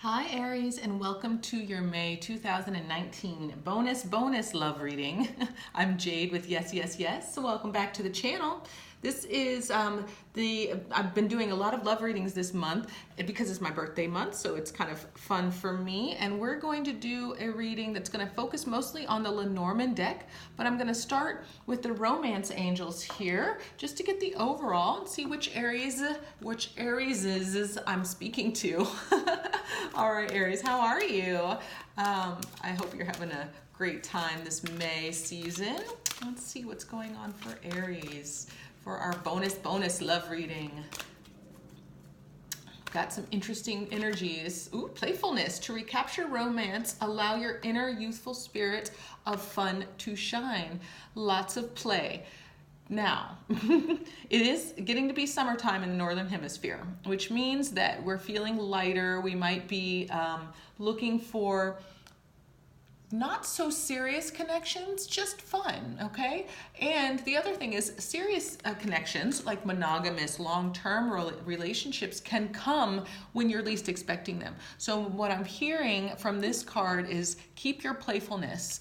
Hi Aries, and welcome to your May 2019 bonus love reading. I'm Jade with Yes Yes Yes. So welcome back to the channel. This is I've been doing a lot of love readings this month because it's my birthday month, so it's kind of fun for me. And we're going to do a reading that's going to focus mostly on the Lenormand deck, but I'm going to start with the romance angels here just to get the overall and see which Aries I'm speaking to. All right, Aries, how are you? I hope you're having a great time this May season. Let's see what's going on for Aries for our bonus love reading. Got some interesting energies. Ooh, playfulness. To recapture romance, allow your inner youthful spirit of fun to shine. Lots of play. Now, it is getting to be summertime in the Northern Hemisphere, which means that we're feeling lighter. We might be looking for not so serious connections, just fun, okay? And the other thing is serious connections, like monogamous, long-term relationships can come when you're least expecting them. So what I'm hearing from this card is keep your playfulness,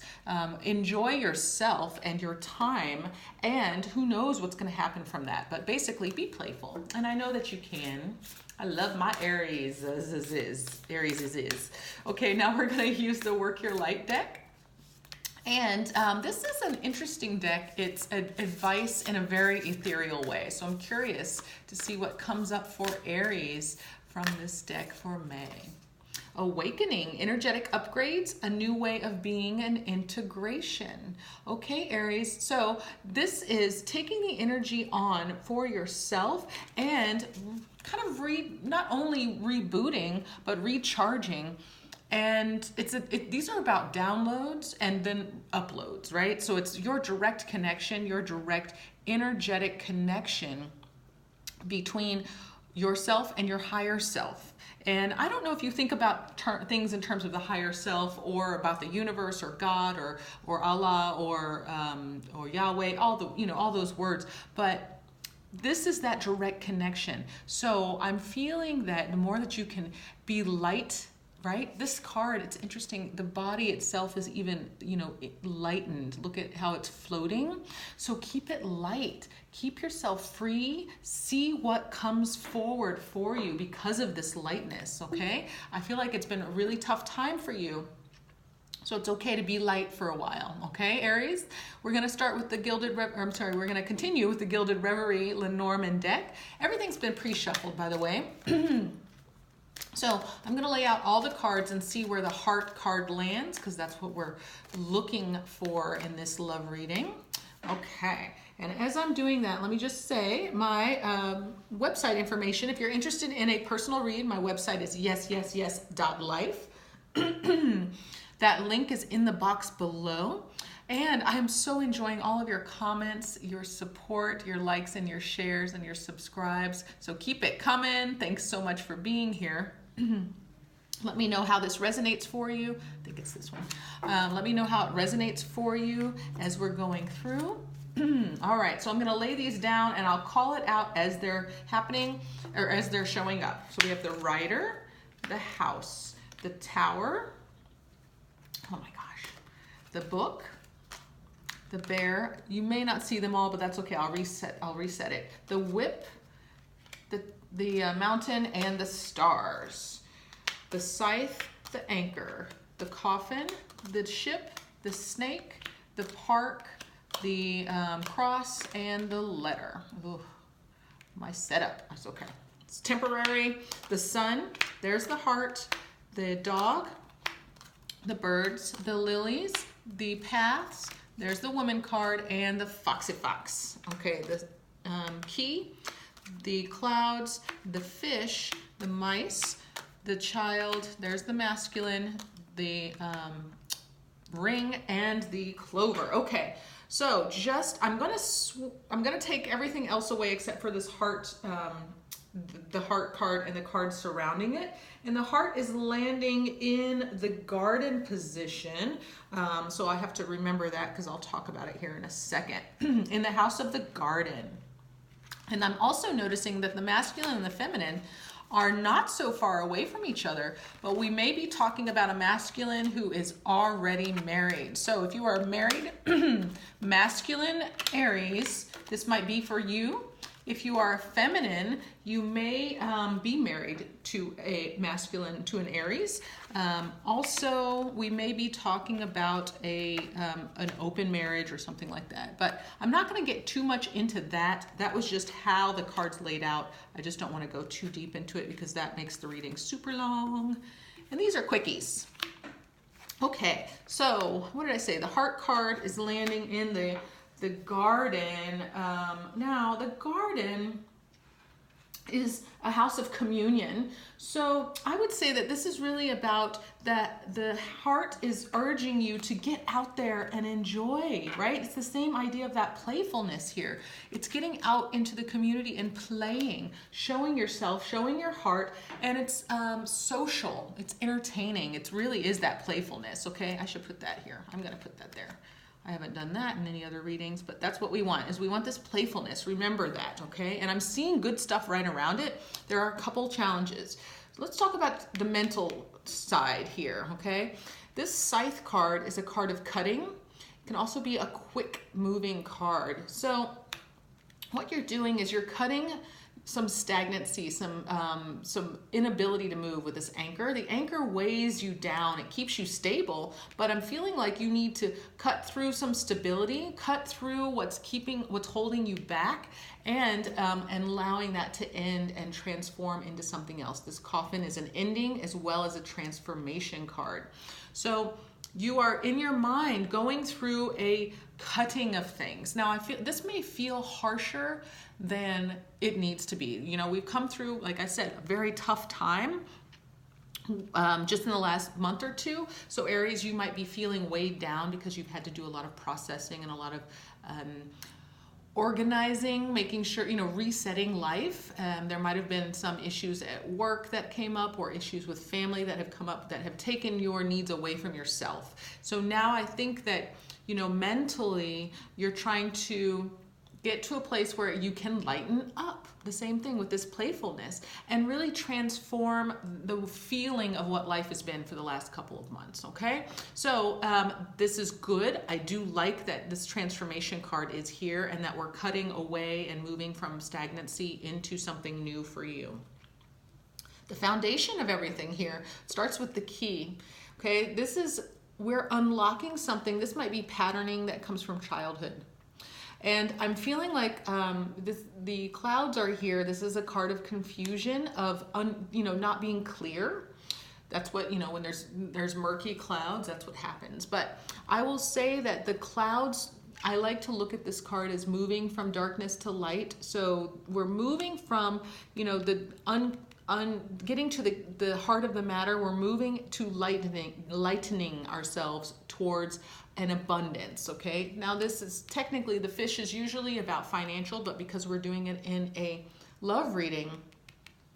enjoy yourself and your time, and who knows what's gonna happen from that. But basically be playful, and I know that you can. I love my Aries. Aries is. Okay, now we're going to use the Work Your Light deck. And this is an interesting deck. It's advice in a very ethereal way. So I'm curious to see what comes up for Aries from this deck for May. Awakening, energetic upgrades, a new way of being, and integration. Okay, Aries, so this is taking the energy on for yourself and kind of not only rebooting, but recharging. And these are about downloads and then uploads, right? So it's your direct connection, your direct energetic connection between yourself and your higher self. And I don't know if you think about things in terms of the higher self or about the universe or God or Allah or Yahweh, all those words, but this is that direct connection. So I'm feeling that the more that you can be light, right? This card, it's interesting. The body itself is even, lightened. Look at how it's floating. So keep it light. Keep yourself free. See what comes forward for you because of this lightness, okay? I feel like it's been a really tough time for you. So it's okay to be light for a while, okay, Aries? We're gonna start with the we're gonna continue with the Gilded Reverie Lenormand deck. Everything's been pre-shuffled, by the way. So I'm going to lay out all the cards and see where the heart card lands, because that's what we're looking for in this love reading. Okay, and as I'm doing that, let me just say my website information. If you're interested in a personal read, my website is yesYesYes.life. That link is in the box below. And I am so enjoying all of your comments, your support, your likes and your shares and your subscribes. So keep it coming. Thanks so much for being here. Let me know how this resonates for you. I think it's this one. Let me know how it resonates for you as we're going through. All right, so I'm going to lay these down and I'll call it out as they're happening or as they're showing up. So we have the Rider, the House, the Tower, oh my gosh, the Book, the Bear. You may not see them all, but that's okay. I'll reset it. The Whip, the Mountain, and the Stars. The Scythe, the Anchor, the Coffin, the Ship, the Snake, the Park, the Cross, and the Letter. Ooh, my setup. That's okay. It's temporary. The Sun. There's the Heart. The Dog. The Birds. The Lilies. The Paths. There's the Woman card and the Foxy Fox. Okay, the Key, the Clouds, the Fish, the Mice, the Child, there's the Masculine, the Ring, and the Clover. Okay, so I'm gonna take everything else away except for this heart, the heart card and the cards surrounding it. And the heart is landing in the Garden position. So I have to remember that because I'll talk about it here in a second. In the House of the Garden. And I'm also noticing that the masculine and the feminine are not so far away from each other, but we may be talking about a masculine who is already married. So if you are married, masculine Aries, this might be for you. If you are feminine, you may be married to a masculine, to an Aries. Also, we may be talking about an open marriage or something like that. But I'm not going to get too much into that. That was just how the cards laid out. I just don't want to go too deep into it because that makes the reading super long. And these are quickies. Okay, so what did I say? The heart card is landing in the garden. Now, the garden is a house of communion. So I would say that this is really about that the heart is urging you to get out there and enjoy, right? It's the same idea of that playfulness here. It's getting out into the community and playing, showing yourself, showing your heart, and it's social, it's entertaining. It really is that playfulness, okay? I should put that here. I'm gonna put that there. I haven't done that in any other readings, but that's what we want, is we want this playfulness. Remember that, okay? And I'm seeing good stuff right around it. There are a couple challenges. So let's talk about the mental side here, okay? This Scythe card is a card of cutting. It can also be a quick moving card. So what you're doing is you're cutting some stagnancy, some inability to move with this anchor. The anchor weighs you down. It keeps you stable, but I'm feeling like you need to cut through some stability, cut through what's holding you back, and allowing that to end and transform into something else. This coffin is an ending as well as a transformation card. So you are in your mind going through a cutting of things. Now, I feel this may feel harsher than it needs to be. You know, we've come through, like I said, a very tough time just in the last month or two. So Aries, you might be feeling weighed down because you've had to do a lot of processing and a lot of organizing, making sure, you know, resetting life. There might have been some issues at work that came up, or issues with family that have come up that have taken your needs away from yourself. So now I think that, you know, mentally you're trying to get to a place where you can lighten up. The same thing with this playfulness, and really transform the feeling of what life has been for the last couple of months, okay? So this is good. I do like that this transformation card is here and that we're cutting away and moving from stagnancy into something new for you. The foundation of everything here starts with the key, okay? This is, we're unlocking something. This might be patterning that comes from childhood. And I'm feeling like the clouds are here. This is a card of confusion, of not being clear. That's what, you know, when there's murky clouds, that's what happens. But I will say that the clouds, I like to look at this card as moving from darkness to light. So we're moving from, you know, getting to the heart of the matter. We're moving to lightening ourselves towards an abundance, okay? Now this is technically, the fish is usually about financial, but because we're doing it in a love reading,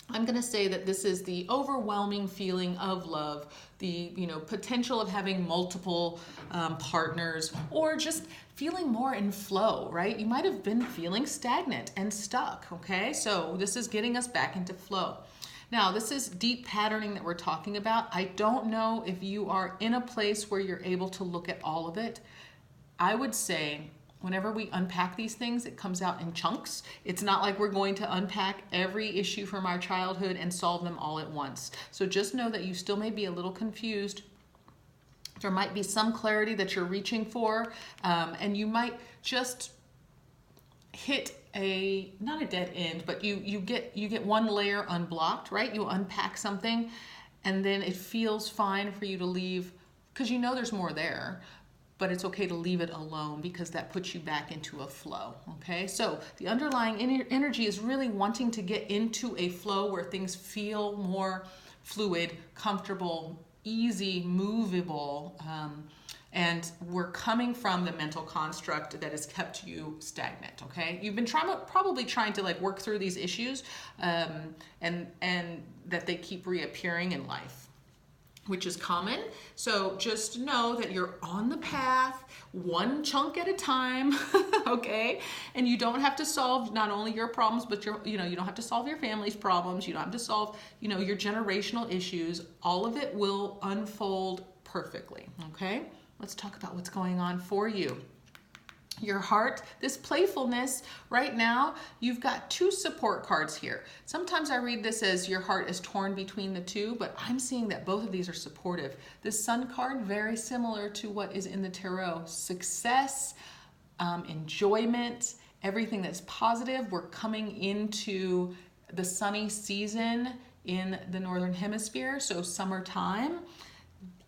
I'm gonna say that this is the overwhelming feeling of love, the, you know, potential of having multiple partners, or just feeling more in flow, right? You might have been feeling stagnant and stuck, okay? So this is getting us back into flow. Now, this is deep patterning that we're talking about. I don't know if you are in a place where you're able to look at all of it. I would say whenever we unpack these things, it comes out in chunks. It's not like we're going to unpack every issue from our childhood and solve them all at once. So just know that you still may be a little confused. There might be some clarity that you're reaching for, and you might just hit not a dead end, but you get one layer unblocked, right? You unpack something and then it feels fine for you to leave because you know there's more there, but it's okay to leave it alone because that puts you back into a flow, okay? So the underlying energy is really wanting to get into a flow where things feel more fluid, comfortable, easy, movable, and we're coming from the mental construct that has kept you stagnant, okay? You've been probably trying to like work through these issues and that they keep reappearing in life. which is common. So just know that you're on the path, one chunk at a time, okay? And you don't have to solve not only your problems, but you don't have to solve your family's problems. You don't have to solve, your generational issues. All of it will unfold perfectly, okay? Let's talk about what's going on for you. Your heart, this playfulness, right now, you've got two support cards here. Sometimes I read this as your heart is torn between the two, but I'm seeing that both of these are supportive. This Sun card, very similar to what is in the tarot. Success, enjoyment, everything that's positive. We're coming into the sunny season in the Northern Hemisphere, so summertime.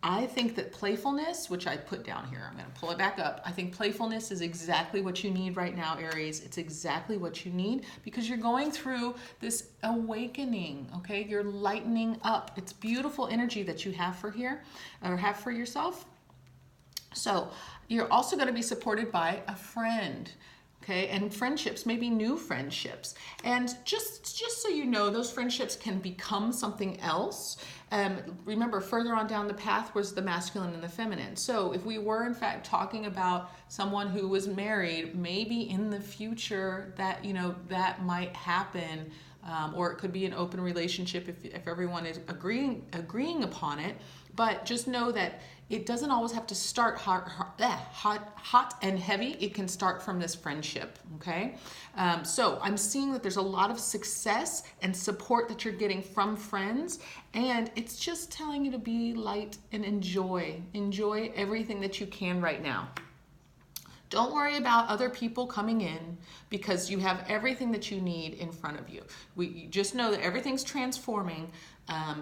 I think that playfulness, which I put down here, I'm going to pull it back up. I think playfulness is exactly what you need right now, Aries. It's exactly what you need because you're going through this awakening, okay? You're lightening up. It's beautiful energy that you have for here, or have for yourself. So you're also going to be supported by a friend. Okay, and friendships, maybe new friendships. And just so you know, those friendships can become something else. Remember, further on down the path was the masculine and the feminine. So if we were in fact talking about someone who was married, maybe in the future that, that might happen. Or it could be an open relationship if everyone is agreeing upon it. But just know that it doesn't always have to start hot and heavy. It can start from this friendship, okay? So I'm seeing that there's a lot of success and support that you're getting from friends, and it's just telling you to be light and enjoy everything that you can right now. Don't worry about other people coming in because you have everything that you need in front of you. You just know that everything's transforming.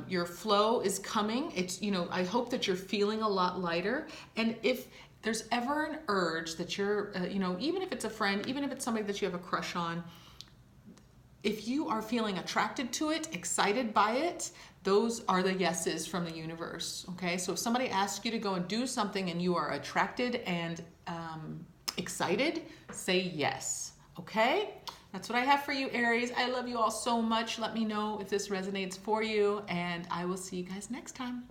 Your flow is coming. It's, I hope that you're feeling a lot lighter. And if there's ever an urge that you're, even if it's a friend, even if it's somebody that you have a crush on, if you are feeling attracted to it, excited by it, those are the yeses from the universe, okay? So if somebody asks you to go and do something and you are attracted and excited, say yes, okay? That's what I have for you, Aries. I love you all so much. Let me know if this resonates for you, and I will see you guys next time.